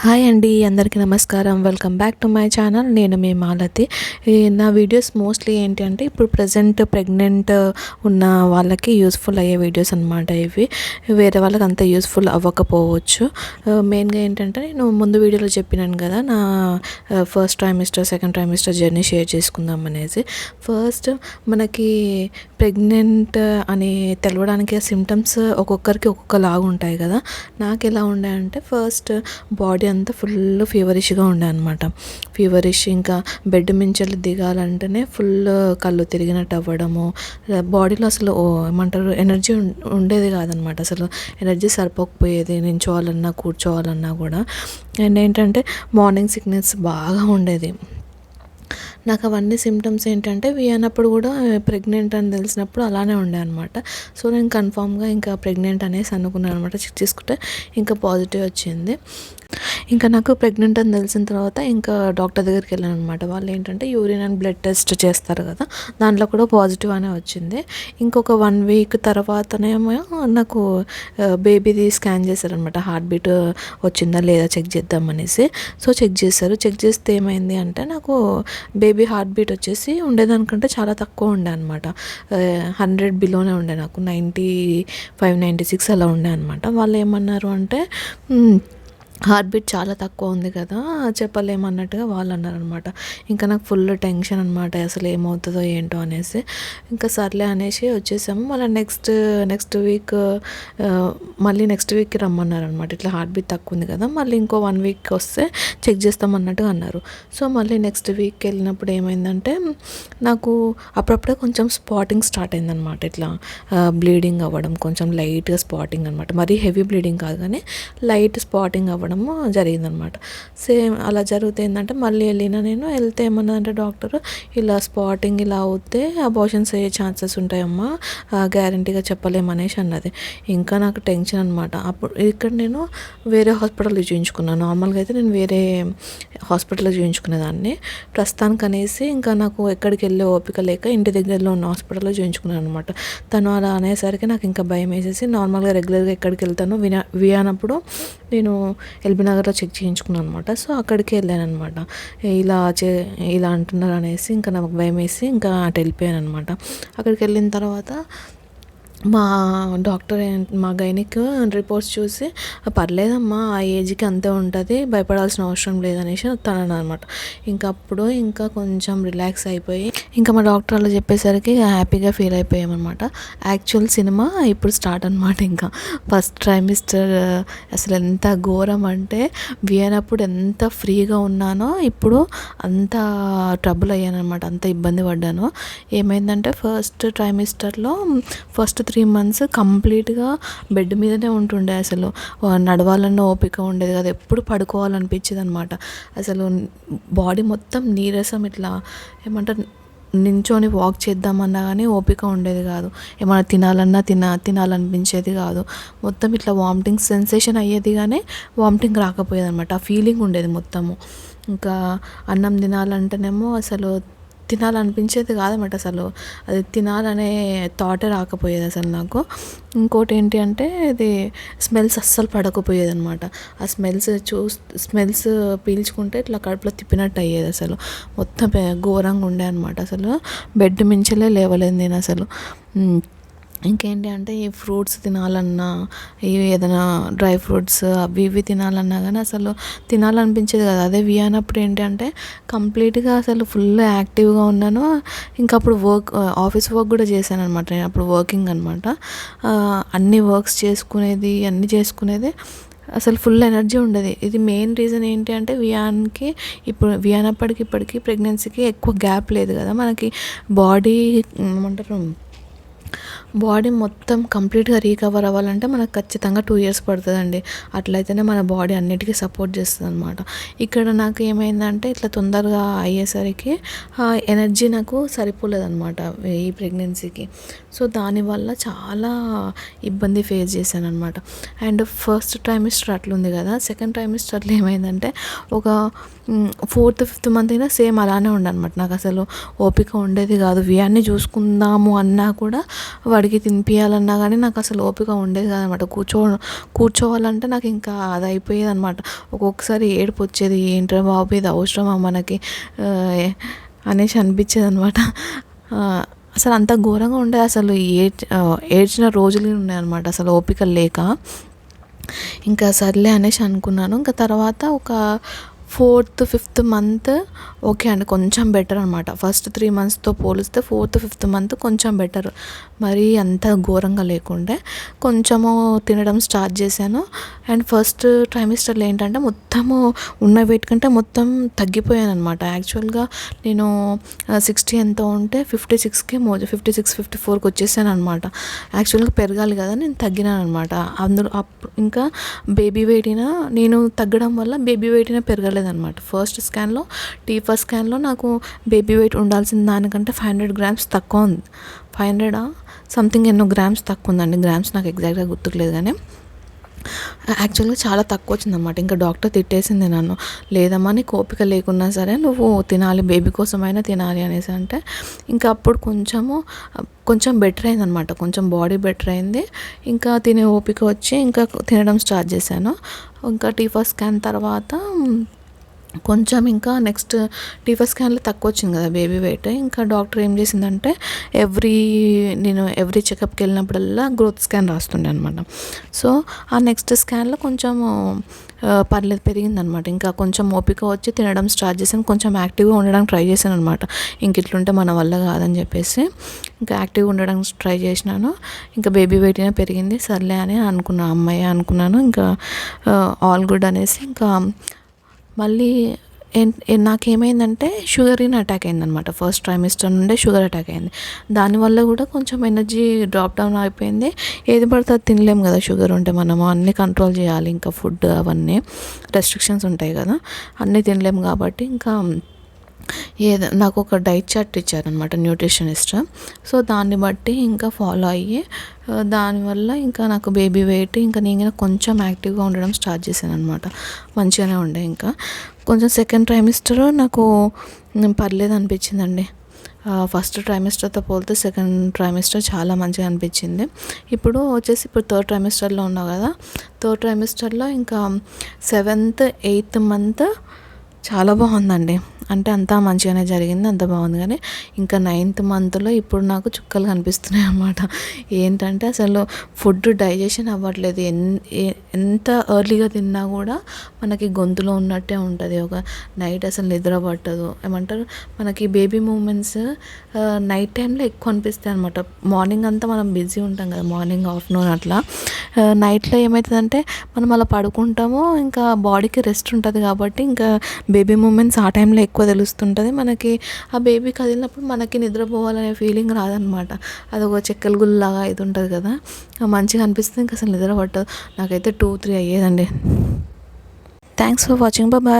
Hi అండి, అందరికీ నమస్కారం. Welcome back to my channel. నేను మీ మాలతి. నా వీడియోస్ మోస్ట్లీ ఏంటి అంటే ఇప్పుడు ప్రెజెంట్ ప్రెగ్నెంట్ ఉన్న వాళ్ళకి యూస్ఫుల్ అయ్యే వీడియోస్ అనమాట ఇవి. వేరే వాళ్ళకి అంత యూస్ఫుల్ అవ్వకపోవచ్చు. మెయిన్గా ఏంటంటే నేను ముందు వీడియోలో చెప్పినాను కదా, నా first trimester second trimester journey share చేసుకుందాం అనేసి. ఫస్ట్ మనకి ప్రెగ్నెంట్ అని తెలవడానికి సిమ్టమ్స్ ఒక్కొక్కరికి ఒక్కొక్కలాగా ఉంటాయి కదా. నాకు ఎలా ఉండే అంటే ఫస్ట్ బాడీ అంతా ఫుల్ ఫీవరిష్గా ఉండే అనమాట. ఫీవరిష్, ఇంకా బెడ్ మించెల్లి దిగాలంటేనే ఫుల్ కళ్ళు తిరిగినట్టు అవ్వడము, బాడీలో అసలు ఏమంటారు ఎనర్జీ ఉండేది కాదనమాట. అసలు ఎనర్జీ సరిపోకపోయేది, నించోవాలన్నా కూర్చోవాలన్నా కూడా. అండ్ ఏంటంటే మార్నింగ్ సిక్నెస్ బాగా ఉండేది. నాకు అవన్నీ సిమ్టమ్స్ ఏంటంటే అన్నప్పుడు కూడా ప్రెగ్నెంట్ అని తెలిసినప్పుడు అలానే ఉండే అనమాట. సో నేను కన్ఫామ్గా ఇంకా ప్రెగ్నెంట్ అనేసి అనుకున్నాను అనమాట. చెక్ చేసుకుంటే ఇంకా పాజిటివ్ వచ్చింది. ఇంకా నాకు ప్రెగ్నెంట్ అని తెలిసిన తర్వాత ఇంకా డాక్టర్ దగ్గరికి వెళ్ళాను అనమాట. వాళ్ళు ఏంటంటే యూరిన్ అండ్ బ్లడ్ టెస్ట్ చేస్తారు కదా, దాంట్లో కూడా పాజిటివ్ అనే వచ్చింది. ఇంకొక 1 వీక్ తర్వాతనేమో నాకు బేబీది స్కాన్ చేశారనమాట. హార్ట్ బీట్ వచ్చిందా లేదా చెక్ చేద్దాం అనేసి. సో చెక్ చేశారు. చెక్ చేస్తే ఏమైంది అంటే నాకు బేబీ హార్ట్ బీట్ వచ్చేసి ఉండేదానికంటే చాలా తక్కువ ఉండే అనమాట. 100 బిలోనే ఉండే, నాకు 95, 96 అలా ఉండే అనమాట. వాళ్ళు ఏమన్నారు అంటే హార్ట్ బీట్ చాలా తక్కువ ఉంది కదా, చెప్పలేమన్నట్టుగా వాళ్ళు అన్నారనమాట. ఇంకా నాకు ఫుల్ టెన్షన్ అనమాట, అసలు ఏమవుతుందో ఏంటో అనేసి. ఇంకా సర్లే అనేసి వచ్చేసాము. మళ్ళీ నెక్స్ట్ వీక్ మళ్ళీ నెక్స్ట్ వీక్కి రమ్మన్నారనమాట. ఇట్లా హార్ట్ బీట్ తక్కువ ఉంది కదా, మళ్ళీ ఇంకో 1 వీక్ వస్తే చెక్ చేస్తామన్నట్టుగా అన్నారు. సో మళ్ళీ నెక్స్ట్ వీక్ వెళ్ళినప్పుడు ఏమైందంటే నాకు అప్పుడప్పుడే కొంచెం స్పాటింగ్ స్టార్ట్ అయిందనమాట. ఇట్లా బ్లీడింగ్ అవ్వడం, కొంచెం లైట్గా స్పాటింగ్ అనమాట. మరీ హెవీ బ్లీడింగ్ కాదు కానీ లైట్ స్పాటింగ్ అవ్వడం జరిగిందనమాట. సేమ్ అలా జరిగితే ఏంటంటే మళ్ళీ నేను వెళ్తే ఏమన్నదంటే డాక్టర్, ఇలా స్పాటింగ్ ఇలా అవుతే అబార్షన్స్ అయ్యే ఛాన్సెస్ ఉంటాయమ్మా, గ్యారంటీగా చెప్పలేమనేసి అన్నది. ఇంకా నాకు టెన్షన్ అనమాట. అప్పుడు ఇక్కడ నేను వేరే హాస్పిటల్లో చూయించుకున్నాను. నార్మల్గా అయితే నేను వేరే హాస్పిటల్లో చూయించుకునేదాన్ని. ప్రస్తుతానికి అనేసి ఇంకా నాకు ఎక్కడికి వెళ్ళే ఓపిక లేక ఇంటి దగ్గరలో ఉన్న హాస్పిటల్లో చూయించుకున్నాను అనమాట. తను అలా అనేసరికి నాకు ఇంకా భయం వేసేసి నార్మల్గా రెగ్యులర్గా ఎక్కడికి వెళ్తాను వినప్పుడు నేను ఎల్బీ నగర్లో చెక్ చేయించుకున్నాను అనమాట. సో అక్కడికి వెళ్ళాను అనమాట. ఇలా అంటున్నారు అనేసి ఇంకా నాకు భయం వేసి ఇంకా అటు వెళ్ళిపోయాను అనమాట. అక్కడికి వెళ్ళిన తర్వాత మా డాక్టర్ మా గైనిక్ రిపోర్ట్స్ చూసి పర్లేదమ్మా, ఆ ఏజ్కి అంతే ఉంటుంది, భయపడాల్సిన అవసరం లేదనేసి తనను అనమాట. ఇంకా కొంచెం రిలాక్స్ అయిపోయి ఇంకా మా డాక్టర్ అలా చెప్పేసరికి హ్యాపీగా ఫీల్ అయిపోయామన్నమాట. యాక్చువల్ సినిమా ఇప్పుడు స్టార్ట్ అనమాట. ఇంకా ఫస్ట్ ట్రైమిస్టర్ అసలు ఎంత ఘోరం అంటే వినప్పుడు ఎంత ఫ్రీగా ఉన్నానో ఇప్పుడు అంత ట్రబుల్ అయ్యానమాట, అంత ఇబ్బంది పడ్డాను. ఏమైందంటే ఫస్ట్ ట్రైమిస్టర్లో ఫస్ట్ 3 months కంప్లీట్గా బెడ్ మీదనే ఉంటుండే. అసలు నడవాలన్న ఓపిక ఉండేది కదా, ఎప్పుడు పడుకోవాలనిపించేది అనమాట. అసలు బాడీ మొత్తం నీరసం, ఇట్లా ఏమంటారు నించొని వాక్ చేద్దామన్నా కానీ ఓపిక ఉండేది కాదు. ఏమైనా తినాలన్నా తినాలనిపించేది కాదు. మొత్తం ఇట్లా వామిటింగ్ సెన్సేషన్ అయ్యేది కానీ వామిటింగ్ రాకపోయేది అనమాట. ఆ ఫీలింగ్ ఉండేది మొత్తము. ఇంకా అన్నం తినాలంటేనేమో అసలు తినాలనిపించేది కాదన్నమాట. అసలు అది తినాలనే థాటే రాకపోయేది అసలు నాకు. ఇంకోటి ఏంటి అంటే ఇది స్మెల్స్ అస్సలు పడకపోయేది అనమాట. ఆ స్మెల్స్ పీల్చుకుంటే ఇట్లా కడుపులో తిప్పినట్టు అయ్యేది. అసలు మొత్తం ఘోరంగా ఉండే అనమాట. అసలు బెడ్ మించలే లేవలేదు నేను అసలు. ఇంకేంటి అంటే ఈ ఫ్రూట్స్ తినాలన్నా, ఏదైనా డ్రై ఫ్రూట్స్ అవి ఇవి తినాలన్నా కానీ అసలు తినాలనిపించేది కదా. అదే అన్నప్పుడు ఏంటి అంటే కంప్లీట్గా అసలు ఫుల్ యాక్టివ్గా ఉన్నాను. ఇంకా అప్పుడు ఆఫీస్ వర్క్ కూడా చేశాను అనమాట. నేను అప్పుడు వర్కింగ్ అనమాట. అన్ని వర్క్స్ చేసుకునేది అసలు ఫుల్ ఎనర్జీ ఉండేది. ఇది మెయిన్ రీజన్ ఏంటి అంటే వియానప్పటికి ఇప్పటికి ప్రెగ్నెన్సీకి ఎక్కువ గ్యాప్ లేదు కదా మనకి. బాడీ మొత్తం కంప్లీట్గా రీకవర్ అవ్వాలంటే మనకు ఖచ్చితంగా 2 years పడుతుందండి. అట్లయితేనే మన బాడీ అన్నిటికీ సపోర్ట్ చేస్తుంది అనమాట. ఇక్కడ నాకు ఏమైందంటే ఇట్లా తొందరగా అయ్యేసరికి ఎనర్జీ నాకు సరిపోలేదన్నమాట ఈ ప్రెగ్నెన్సీకి. సో దానివల్ల చాలా ఇబ్బంది ఫేస్ చేశాను అనమాట. అండ్ ఫస్ట్ ట్రైమిస్టర్ అట్లుంది కదా, సెకండ్ ట్రైమిస్టర్లో ఏమైందంటే ఒక 4th, 5th month అయినా సేమ్ అలానే ఉండనమాట. నాకు అసలు ఓపిక ఉండేది కాదు. వియాన్ని చూసుకుందాము అన్నా కూడా వాడికి తినిపియాలన్నా కానీ నాకు అసలు ఓపిక ఉండేది కాదనమాట. కూర్చోవాలంటే నాకు ఇంకా అది అయిపోయేది అనమాట. ఒక్కొక్కసారి ఏడుపు వచ్చేది, ఏంట్రా బాబు ఇది అవసరమా మనకి అనేసి అనిపించేది అనమాట. అసలు అంత ఘోరంగా ఉండేది. అసలు ఏడ్చిన రోజులు ఉన్నాయన్నమాట అసలు ఓపిక లేక. ఇంకా సర్లే అనేసి అనుకున్నాను. ఇంకా తర్వాత ఒక 4th 5th మంత్ ఓకే అండి, కొంచెం బెటర్ అనమాట. ఫస్ట్ 3 monthsతో పోలిస్తే 4th 5th మంత్ కొంచెం బెటర్, మరీ అంత ఘోరంగా లేకుండే. కొంచెము తినడం స్టార్ట్ చేశాను. అండ్ ఫస్ట్ ట్రైమిస్టర్లో ఏంటంటే మొత్తము ఉన్న వెయిట్ కంటే మొత్తం తగ్గిపోయాను అనమాట. యాక్చువల్గా నేను 60 ఎంత ఉంటే 56కి 54కి వచ్చేసాను అనమాట. యాక్చువల్గా పెరగాలి కదా, నేను తగ్గినాను అనమాట. అందులో ఇంకా బేబీ వెయిట్ నేను తగ్గడం వల్ల బేబీ వెయిట్ పెరగలేదన్నమాట. ఫస్ట్ స్కాన్లో ఫస్ట్ స్కాన్లో నాకు బేబీ వెయిట్ ఉండాల్సిన దానికంటే 500 grams తక్కువ ఉంది. 500 సంథింగ్ ఎన్నో గ్రామ్స్ తక్కువ ఉందండి. గ్రామ్స్ నాకు ఎగ్జాక్ట్గా గుర్తుకులేదు, కానీ యాక్చువల్గా చాలా తక్కువ వచ్చిందన్నమాట. ఇంకా డాక్టర్ తిట్టేసింది నన్ను, లేదమ్మా నీకు ఓపిక లేకున్నా సరే నువ్వు తినాలి, బేబీ కోసమైనా తినాలి అనేసి అంటే, ఇంకా అప్పుడు కొంచెం బెటర్ అయింది అనమాట. కొంచెం బాడీ బెటర్ అయింది. ఇంకా తినే ఓపిక వచ్చి ఇంకా తినడం స్టార్ట్ చేశాను. ఇంకా ఫస్ట్ స్కాన్ తర్వాత కొంచెం ఇంకా నెక్స్ట్ ఫస్ట్ స్కాన్లో తక్కువ వచ్చింది కదా బేబీ వెయిట్. ఇంకా డాక్టర్ ఏం చేసిందంటే నేను ఎవ్రీ చెకప్కి వెళ్ళినప్పుడల్లా గ్రోత్ స్కాన్ రాస్తుండే అనమాట. సో ఆ నెక్స్ట్ స్కాన్లో కొంచెం పర్లేదు పెరిగిందనమాట. ఇంకా కొంచెం ఓపిక వచ్చి తినడం స్టార్ట్ చేశాను. కొంచెం యాక్టివ్గా ఉండడానికి ట్రై చేశాను అనమాట. ఇంక ఇట్లుంటే మన వల్ల కాదని చెప్పేసి ఇంకా యాక్టివ్గా ఉండడానికి ట్రై చేసినాను. ఇంకా బేబీ వెయిట్ పెరిగింది, సర్లే అని అనుకున్నాను. ఇంకా ఆల్ గుడ్ అనేసి ఇంకా మళ్ళీ నాకేమైందంటే షుగర్ అటాక్ అయిందనమాట. ఫస్ట్ ట్రైమిస్టర్ నుండే షుగర్ అటాక్ అయింది. దానివల్ల కూడా కొంచెం ఎనర్జీ డ్రాప్ డౌన్ అయిపోయింది. ఏది పడితే అది తినలేము కదా, షుగర్ ఉంటే మనము అన్నీ కంట్రోల్ చేయాలి. ఇంకా ఫుడ్ అవన్నీ రెస్ట్రిక్షన్స్ ఉంటాయి కదా, అన్నీ తినలేము కాబట్టి ఇంకా నాకు ఒక డైట్ చార్ట్ ఇచ్చారనమాట న్యూట్రిషనిస్ట్. సో దాన్ని బట్టి ఇంకా ఫాలో అయ్యి దానివల్ల ఇంకా నాకు బేబీ వెయిట్ ఇంకా నేను కొంచెం యాక్టివ్గా ఉండడం స్టార్ట్ చేశాను అనమాట. మంచిగానే ఉండే. ఇంకా కొంచెం సెకండ్ ట్రైమిస్టర్ నాకు పర్లేదు అనిపించిందండి. ఫస్ట్ ట్రైమిస్టర్తో పోలితే సెకండ్ ట్రైమిస్టర్ చాలా మంచిగా అనిపించింది. ఇప్పుడు థర్డ్ ట్రైమిస్టర్లో ఉన్నావు కదా, థర్డ్ ట్రైమిస్టర్లో ఇంకా 7th 8th మంత్ చాలా బాగుందండి. అంటే అంతా మంచిగానే జరిగింది, అంత బాగుంది. కానీ ఇంకా 9th మంత్లో ఇప్పుడు నాకు చుక్కలు కనిపిస్తున్నాయి అన్నమాట. ఏంటంటే అసలు ఫుడ్ డైజెషన్ అవ్వట్లేదు. ఎంత ఎర్లీగా తిన్నా కూడా మనకి గొంతులో ఉన్నట్టే ఉంటుంది. ఒక నైట్ అసలు నిద్ర పట్టదు. ఏమంటారు, మనకి బేబీ మూమెంట్స్ నైట్ టైంలో ఎక్కువ అనిపిస్తాయి అనమాట. మార్నింగ్ అంతా మనం బిజీ ఉంటాం కదా, మార్నింగ్ ఆఫ్టర్నూన్ అట్లా. నైట్లో ఏమవుతుందంటే మనం అలా పడుకుంటాము, ఇంకా బాడీకి రెస్ట్ ఉంటుంది కాబట్టి ఇంకా బేబీ మూమెంట్స్ ఆ టైంలో ఎక్కువ తెలుస్తుంటుంది మనకి. ఆ బేబీ కదిలినప్పుడు మనకి నిద్రపోవాలనే ఫీలింగ్ రాదనమాట. అదొక చెక్కల గుల్లాగా ఇది ఉంటుంది కదా, మంచిగా అనిపిస్తుంది. ఇంకా అసలు నిద్ర పట్టదు. నాకైతే 2-3 అయ్యేదండి. Thanks for watching, bye.